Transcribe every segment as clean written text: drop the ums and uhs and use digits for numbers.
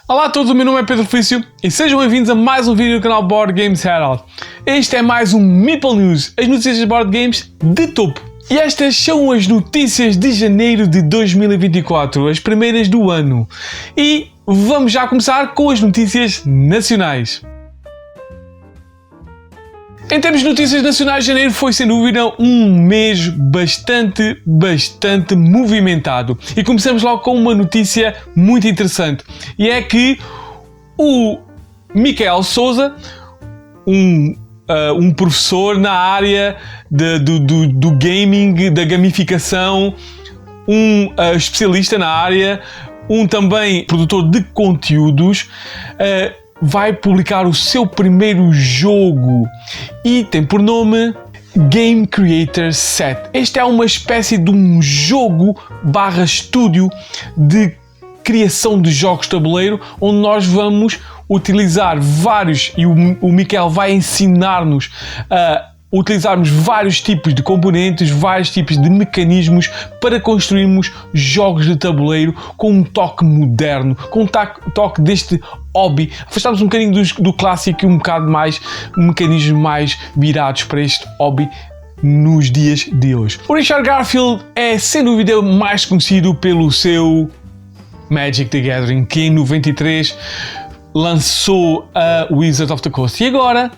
Olá a todos, o meu nome é Pedro Felício e sejam bem-vindos a mais um vídeo do canal Board Games Herald. Este é mais um Meeple News, as notícias de board games de topo. E estas são as notícias de janeiro de 2024, as primeiras do ano. E vamos já começar com as notícias nacionais. Em termos de notícias nacionais, janeiro foi sem dúvida um mês bastante movimentado. E começamos logo com uma notícia muito interessante. E é que o Miquel Sousa, um professor na área do gaming, da gamificação, um especialista na área, um também produtor de conteúdos, vai publicar o seu primeiro jogo e tem por nome Game Creator Set. Este é uma espécie de um jogo / estúdio de criação de jogos de tabuleiro, onde nós vamos utilizar vários, e o Miquel vai ensinar-nos a utilizarmos vários tipos de componentes, vários tipos de mecanismos para construirmos jogos de tabuleiro com um toque moderno, com um toque deste hobby. Afastarmos um bocadinho do clássico e um bocado mais mecanismos mais virados para este hobby nos dias de hoje. O Richard Garfield é sem dúvida mais conhecido pelo seu Magic the Gathering, que em 93 lançou a Wizards of the Coast. E agora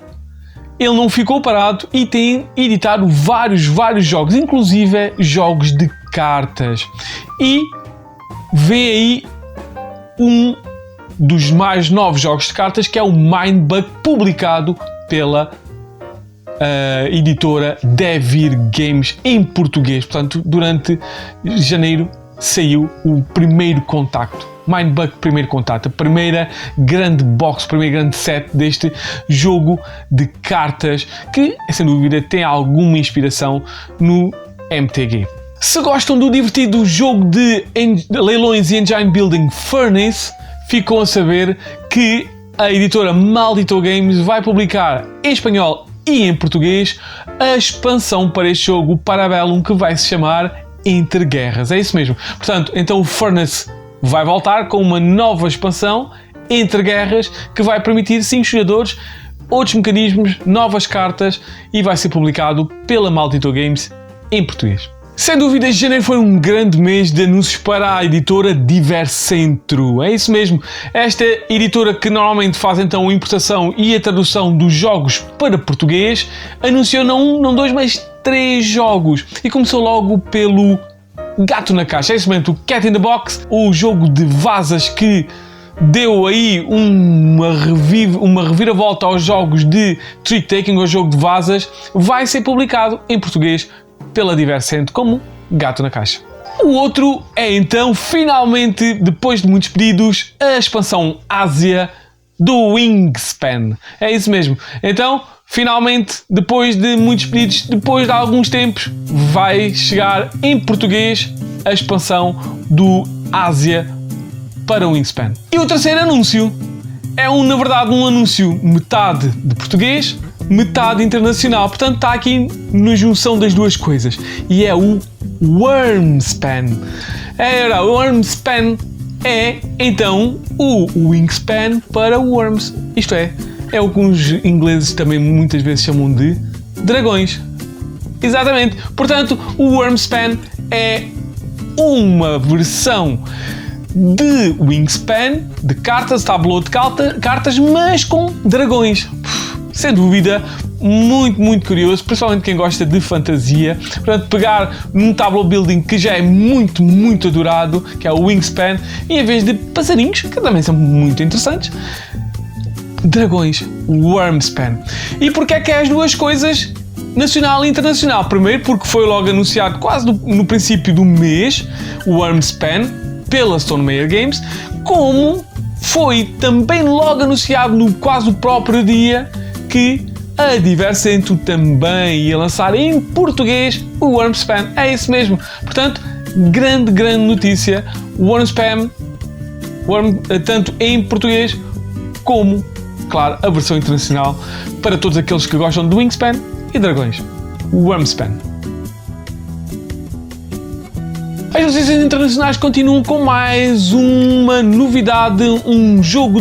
ele não ficou parado e tem editado vários jogos, inclusive jogos de cartas. E vem aí um dos mais novos jogos de cartas, que é o Mindbug, publicado pela editora Devir Games em português. Portanto, durante janeiro saiu o primeiro contacto. Mindbug, primeiro contato, a primeira grande box, o primeiro grande set deste jogo de cartas que, sem dúvida, tem alguma inspiração no MTG. Se gostam do divertido jogo de leilões e engine building Furnace, ficam a saber que a editora Maldito Games vai publicar em espanhol e em português a expansão para este jogo Parabellum, que vai se chamar Entre Guerras. É isso mesmo. Portanto, então o Furnace vai voltar com uma nova expansão, Entre Guerras, que vai permitir 5 jogadores, outros mecanismos, novas cartas e vai ser publicado pela Maldito Games em português. Sem dúvida, janeiro foi um grande mês de anúncios para a editora Divercentro. É isso mesmo. Esta editora, que normalmente faz então a importação e a tradução dos jogos para português, anunciou não dois, mas 3 jogos. E começou logo pelo Gato na Caixa. É isso mesmo, o Cat in the Box, o jogo de vasas que deu aí uma reviravolta aos jogos de trick-taking, ao jogo de vasas, vai ser publicado em português pela Divercentro como Gato na Caixa. O outro é então, finalmente, depois de muitos pedidos, a expansão Ásia do Wingspan. É isso mesmo. Então, finalmente, depois de muitos pedidos, depois de alguns tempos, vai chegar em português a expansão do Ásia para o Wingspan. E o terceiro anúncio é na verdade um anúncio metade de português, metade internacional. Portanto, está aqui na junção das duas coisas. E é o Wyrmspan. O Wyrmspan é então o Wingspan para Worms. Isto é o que os ingleses também muitas vezes chamam de dragões. Exatamente. Portanto, o Wyrmspan é uma versão de Wingspan, de cartas, tabuleiro de cartas, mas com dragões. Sem dúvida, muito curioso, principalmente quem gosta de fantasia. Portanto, pegar num tableau building que já é muito adorado, que é o Wingspan, e em vez de passarinhos, que também são muito interessantes, dragões, Wyrmspan. E porquê é que é as duas coisas, nacional e internacional? Primeiro, porque foi logo anunciado quase no princípio do mês, o Wyrmspan, pela Stonemaier Games, como foi também logo anunciado no quase o próprio dia que a Divercentro também ia lançar em português o Wyrmspan. É isso mesmo. Portanto, grande notícia. O Wyrmspan, tanto em português como, claro, a versão internacional para todos aqueles que gostam de Wingspan e dragões. O Wyrmspan. A As notícias internacionais continuam com mais uma novidade, um jogo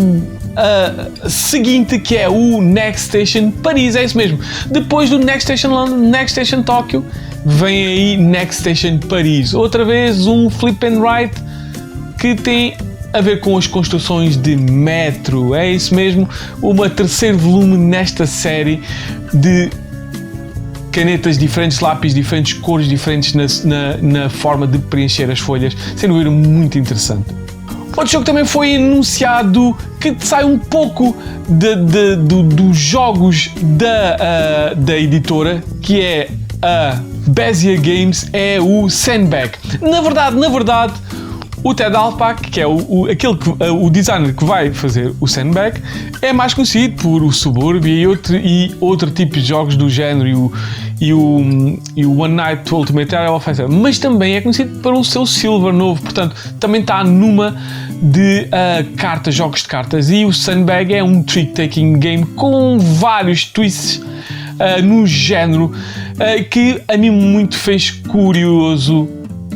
seguinte, que é o Next Station Paris, é isso mesmo. Depois do Next Station London, Next Station Tóquio, vem aí Next Station Paris. Outra vez um flip and write que tem a ver com as construções de metro, é isso mesmo, uma terceiro volume nesta série de canetas diferentes, lápis diferentes, cores diferentes na forma de preencher as folhas, sem dúvida muito interessante. Outro jogo também foi anunciado que sai um pouco dos jogos da editora, que é a Bezier Games, é o Sandbag. Na verdade, o Ted Alpach, que é o designer que vai fazer o Sandbag, é mais conhecido por o Suburbia e outro tipo de jogos do género e o One Night to Ultimate Aerial Offensive, mas também é conhecido pelo seu Silver novo, portanto também está numa de jogos de cartas, e o Sandbag é um trick-taking game com vários twists no género que a mim muito fez curioso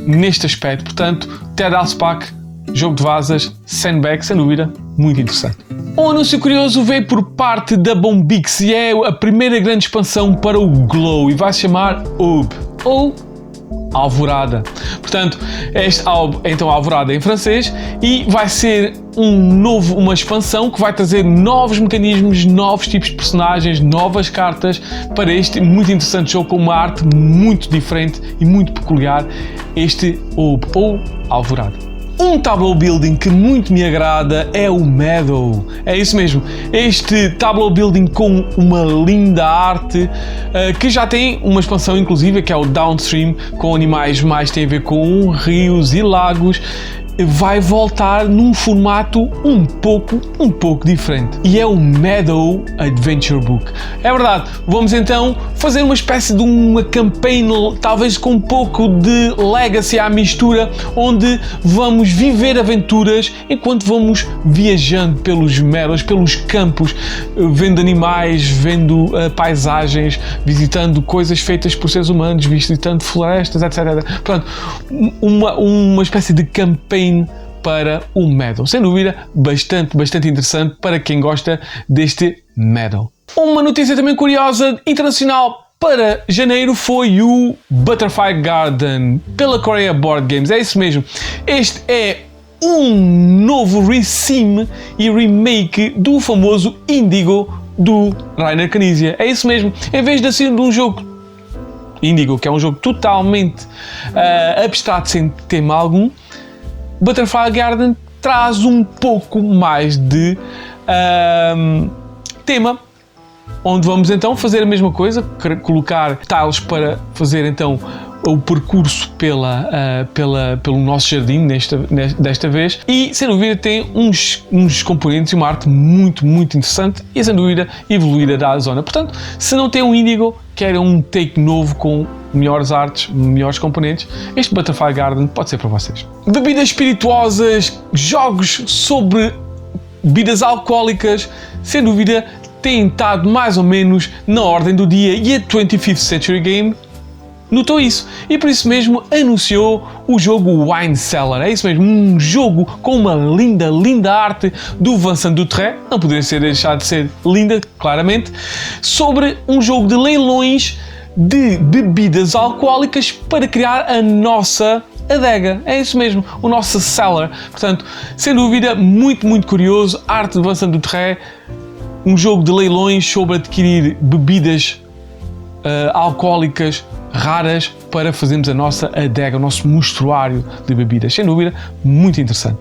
neste aspecto. Portanto, Ted Alpach, jogo de vazas, Sandbag, sem dúvida, muito interessante. Um anúncio curioso veio por parte da Bombix e é a primeira grande expansão para o Glow e vai se chamar Aube, ou Alvorada. Portanto, então Alvorada em francês, e vai ser uma expansão que vai trazer novos mecanismos, novos tipos de personagens, novas cartas para este muito interessante jogo com uma arte muito diferente e muito peculiar, este Aube, ou Alvorada. Um tableau building que muito me agrada é o Meadow, é isso mesmo, este tableau building com uma linda arte que já tem uma expansão inclusive, que é o Downstream, com animais mais tem a ver com rios e lagos. Vai voltar num formato um pouco diferente, e é o Meadow Adventure Book. É verdade, vamos então fazer uma espécie de uma campaign, talvez com um pouco de legacy à mistura, onde vamos viver aventuras enquanto vamos viajando pelos meadows, pelos campos, vendo animais, vendo paisagens, visitando coisas feitas por seres humanos, visitando florestas, etc. Portanto, uma espécie de campaign para o Meadow. Sem dúvida, bastante interessante para quem gosta deste Meadow. Uma notícia também curiosa, internacional, para janeiro foi o Butterfly Garden, pela Korea Board Games. É isso mesmo. Este é um novo resim e remake do famoso Indigo do Reiner Knizia. É isso mesmo. Em vez de ser de um jogo Indigo, que é um jogo totalmente abstrato, sem tema algum, Butterfly Garden traz um pouco mais de tema, onde vamos então fazer a mesma coisa, colocar tiles para fazer então o percurso pelo nosso jardim desta vez, e sem dúvida tem uns componentes e uma arte muito interessante, e sem dúvida evoluída da zona. Portanto, se não tem um Indigo, quer um take novo com melhores artes, melhores componentes, este Butterfly Garden pode ser para vocês. Bebidas espirituosas, jogos sobre bebidas alcoólicas, sem dúvida têm estado mais ou menos na ordem do dia, e a 25th Century Game notou isso e por isso mesmo anunciou o jogo Wine Cellar. É isso mesmo, um jogo com uma linda arte do Vincent Dutrait, não poderia ser deixado de ser linda, claramente, sobre um jogo de leilões de bebidas alcoólicas para criar a nossa adega. É isso mesmo, o nosso cellar. Portanto, sem dúvida, muito curioso, arte de Vincent Dutrait, um jogo de leilões sobre adquirir bebidas alcoólicas raras para fazermos a nossa adega, o nosso mostruário de bebidas. Sem dúvida, muito interessante.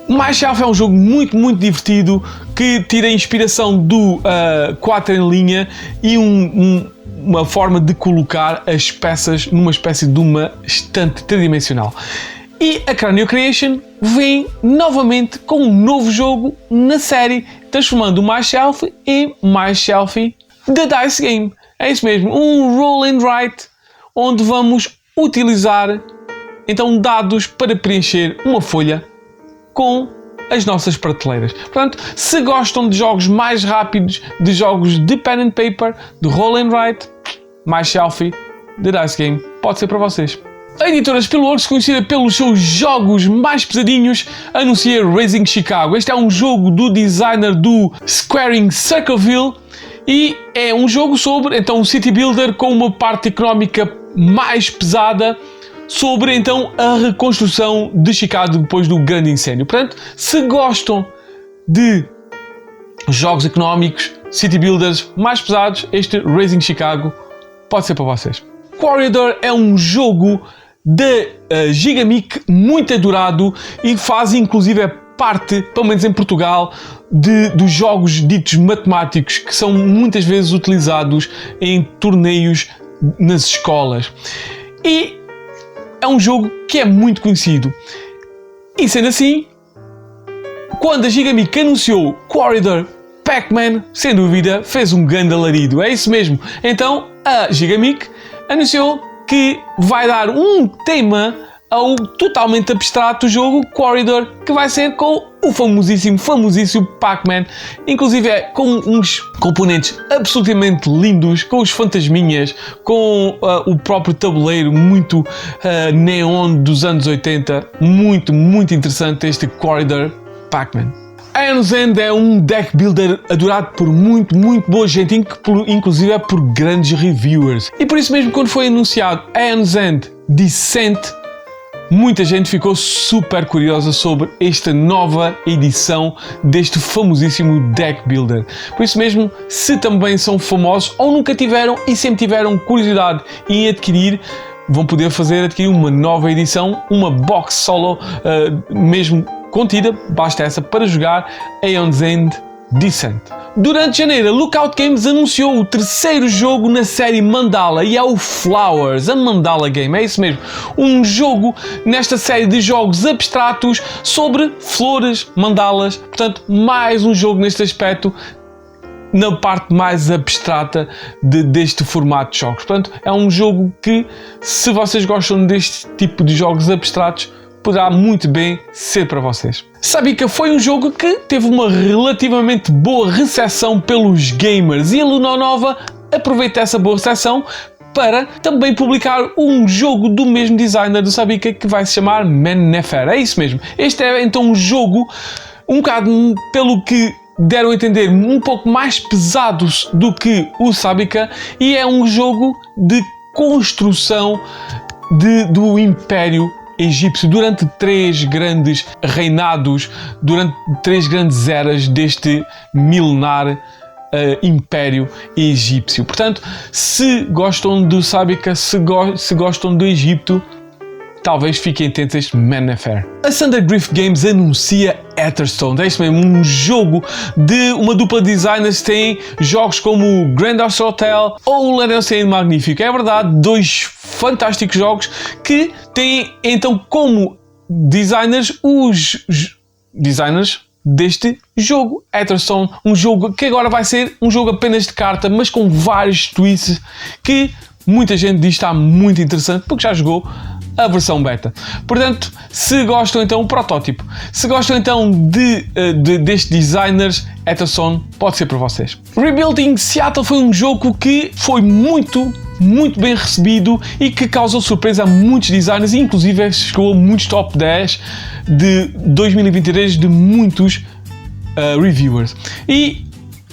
My Shelf é um jogo muito divertido que tira inspiração do 4 em linha e uma forma de colocar as peças numa espécie de uma estante tridimensional. E a Cranio Creation vem novamente com um novo jogo na série, transformando o My Shelf em My Shelf The Dice Game. É isso mesmo, um roll and write, onde vamos utilizar então dados para preencher uma folha com as nossas prateleiras. Portanto, se gostam de jogos mais rápidos, de jogos de pen and paper, de roll and write, My Shelf The Dice Game pode ser para vocês. A editora Spielworxx, conhecida pelos seus jogos mais pesadinhos, anuncia Raising Chicago. Este é um jogo do designer do Squaring Circleville e é um jogo sobre então um city builder com uma parte económica mais pesada sobre então a reconstrução de Chicago depois do grande incêndio. Portanto, se gostam de jogos económicos, city builders mais pesados, este Raising Chicago pode ser para vocês. Corridor é um jogo da Gigamic muito adorado e faz inclusive parte, pelo menos em Portugal, dos jogos ditos matemáticos que são muitas vezes utilizados em torneios nas escolas. E é um jogo que é muito conhecido. E sendo assim, quando a Gigamic anunciou Corridor Pac-Man, sem dúvida, fez um grande alarido. É isso mesmo. Então, a Gigamic anunciou que vai dar um tema ao totalmente abstrato jogo Corridor, que vai ser com o famosíssimo Pac-Man, inclusive com uns componentes absolutamente lindos, com os fantasminhas, com o próprio tabuleiro muito neon dos anos 80, muito interessante este Corridor Pac-Man. Aeon's End é um deck builder adorado por muito boa gente, inclusive por grandes reviewers. E por isso mesmo, quando foi anunciado Aeon's End Descent, muita gente ficou super curiosa sobre esta nova edição deste famosíssimo deck builder. Por isso mesmo, se também são famosos ou nunca tiveram e sempre tiveram curiosidade em adquirir, vão poder adquirir uma nova edição, uma box solo mesmo contida, basta essa para jogar Aeon's End Descent. Durante janeiro, a Lookout Games anunciou o terceiro jogo na série Mandala e é o Flowers, a Mandala Game, é isso mesmo. Um jogo nesta série de jogos abstratos sobre flores, mandalas, portanto mais um jogo neste aspecto, na parte mais abstrata deste formato de jogos. Portanto, é um jogo que, se vocês gostam deste tipo de jogos abstratos, poderá muito bem ser para vocês. Sabika foi um jogo que teve uma relativamente boa recepção pelos gamers e a Lunonova aproveita essa boa recepção para também publicar um jogo do mesmo designer do Sabika que vai se chamar Mennefer. É isso mesmo. Este é então um jogo um bocado, pelo que deram a entender, um pouco mais pesados do que o Sabika e é um jogo de construção do Império Egípcio durante 3 grandes reinados, durante 3 grandes eras deste milenar Império Egípcio. Portanto, se gostam do Sabika, se gostam do Egito, talvez fiquem atentos a este Mennefer. A Thunder Grift Games anuncia Etherstone, é isso mesmo, um jogo de uma dupla de designers que tem jogos como o Grand House Hotel ou o Let Us Say Magnífico. É verdade, 2 fantásticos jogos que têm então como designers os designers deste jogo, Etherstone, um jogo que agora vai ser um jogo apenas de carta, mas com vários twists que muita gente diz que está muito interessante porque já jogou a versão beta. Portanto, se gostam então, o protótipo, se gostam então destes designers, Etherstone pode ser para vocês. Rebuilding Seattle foi um jogo que foi muito bem recebido e que causou surpresa a muitos designers, e inclusive chegou a muitos top 10 de 2023 de muitos reviewers. E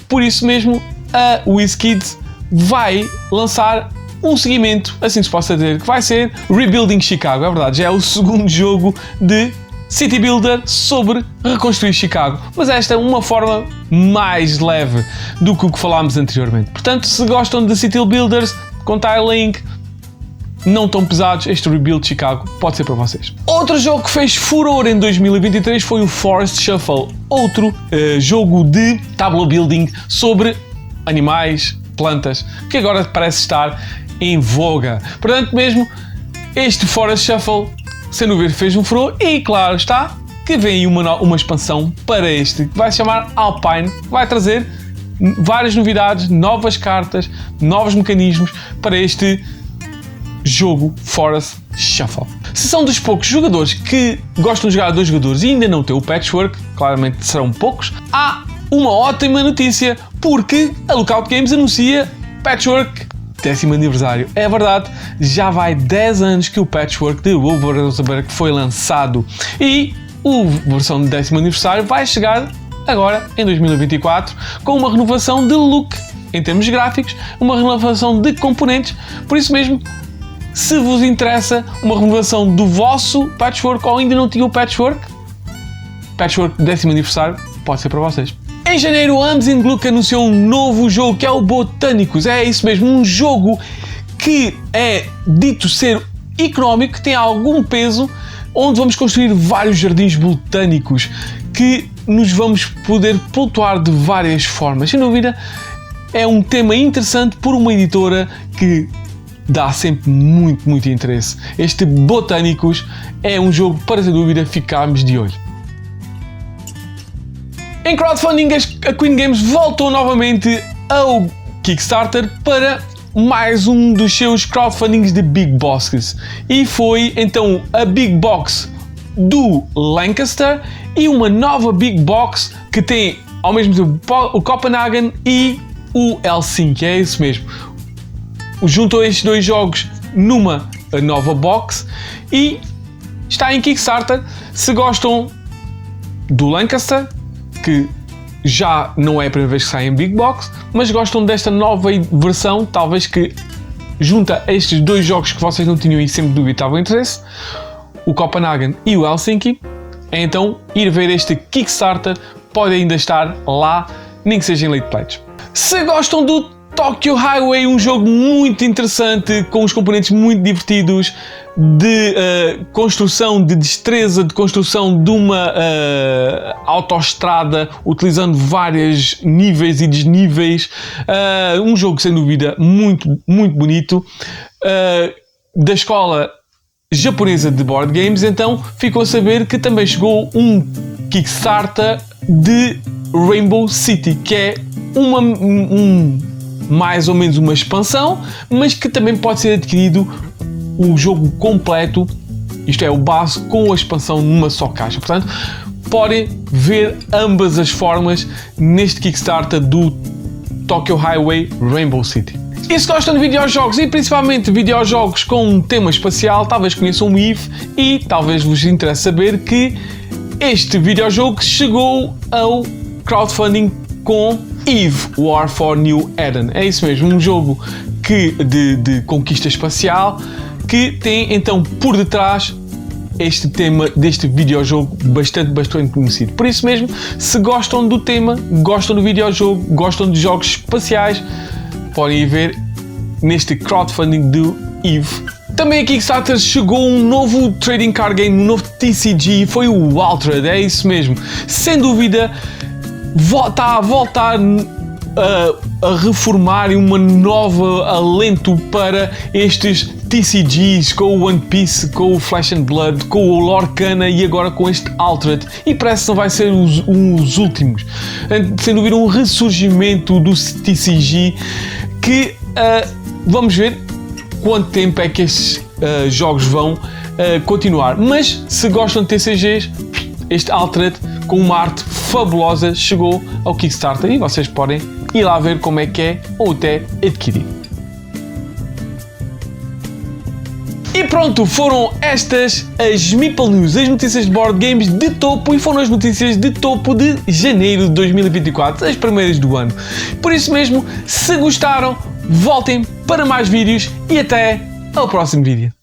por isso mesmo a WizKids vai lançar um seguimento, assim se possa dizer, que vai ser Rebuilding Chicago. É verdade, já é o segundo jogo de City Builder sobre reconstruir Chicago, mas esta é uma forma mais leve do que o que falámos anteriormente. Portanto, se gostam de City Builders com tiling não tão pesados, este Rebuild Chicago pode ser para vocês. Outro jogo que fez furor em 2023 foi o Forest Shuffle, outro jogo de tableau building sobre animais, plantas, que agora parece estar em voga. Portanto, mesmo este Forest Shuffle, sem dúvida, fez um furor e, claro está, que vem aí uma expansão para este, que vai se chamar Alpine, vai trazer várias novidades, novas cartas, novos mecanismos para este jogo Forest Shuffle. Se são dos poucos jogadores que gostam de jogar a 2 jogadores e ainda não têm o Patchwork, claramente serão poucos, há uma ótima notícia, porque a Lookout Games anuncia Patchwork 10º aniversário. É verdade, já vai 10 anos que o patchwork de Uwe Rosenberg foi lançado e a versão de 10º aniversário vai chegar agora em 2024 com uma renovação de look em termos gráficos, uma renovação de componentes. Por isso mesmo, se vos interessa uma renovação do vosso patchwork ou ainda não tinha o patchwork 10º aniversário, pode ser para vocês. Em janeiro, a Amazing Look anunciou um novo jogo que é o Botanicus. É isso mesmo, um jogo que é dito ser económico, que tem algum peso, onde vamos construir vários jardins botânicos que nos vamos poder pontuar de várias formas. Sem dúvida, é um tema interessante por uma editora que dá sempre muito interesse. Este Botanicus é um jogo para, sem dúvida, ficarmos de olho. Em crowdfunding, a Queen Games voltou novamente ao Kickstarter para mais um dos seus crowdfundings de Big Boxes. E foi então a Big Box do Lancaster e uma nova Big Box que tem ao mesmo tempo o Copenhagen e o Helsinki. É isso mesmo. Juntou estes dois jogos numa nova box e está em Kickstarter. Se gostam do Lancaster, que já não é a primeira vez que sai em Big Box, mas gostam desta nova versão, talvez que junta estes dois jogos que vocês não tinham e sempre dubitavam interesse, o Copenhagen e o Helsinki, então ir ver este Kickstarter pode ainda estar lá, nem que seja em late pledge. Se gostam do Tokyo Highway, um jogo muito interessante, com os componentes muito divertidos, de construção, de destreza, de construção de uma autoestrada, utilizando vários níveis e desníveis, um jogo sem dúvida muito bonito, da escola japonesa de board games. Então ficou a saber que também chegou um Kickstarter de Rainbow City, que é mais ou menos uma expansão, mas que também pode ser adquirido o jogo completo, isto é, o base com a expansão numa só caixa. Portanto, podem ver ambas as formas neste Kickstarter do Tokyo Highway Rainbow City. E se gostam de videojogos, e principalmente videojogos com um tema espacial, talvez conheçam o EVE e talvez vos interesse saber que este videojogo chegou ao crowdfunding com EVE War for New Eden. É isso mesmo, um jogo de conquista espacial que tem então por detrás este tema deste videojogo bastante conhecido. Por isso mesmo, se gostam do tema, gostam do videojogo, gostam de jogos espaciais, podem ir ver neste crowdfunding do EVE. Também aqui Kickstarter chegou um novo trading card game, um novo TCG, foi o Altered. É isso mesmo, sem dúvida está a voltar a reformar uma nova alento para estes TCGs, com o One Piece, com o Flesh and Blood, com o Lorcana e agora com este Altered, e parece que não vai ser os últimos. Sem dúvida um ressurgimento do TCG que vamos ver quanto tempo é que estes jogos vão continuar. Mas se gostam de TCGs, este Altered com uma arte fabulosa chegou ao Kickstarter e vocês podem ir lá ver como é que é ou até adquirir. E pronto, foram estas as Meeple News, as notícias de board games de topo, e foram as notícias de topo de janeiro de 2024, as primeiras do ano. Por isso mesmo, se gostaram, voltem para mais vídeos e até ao próximo vídeo.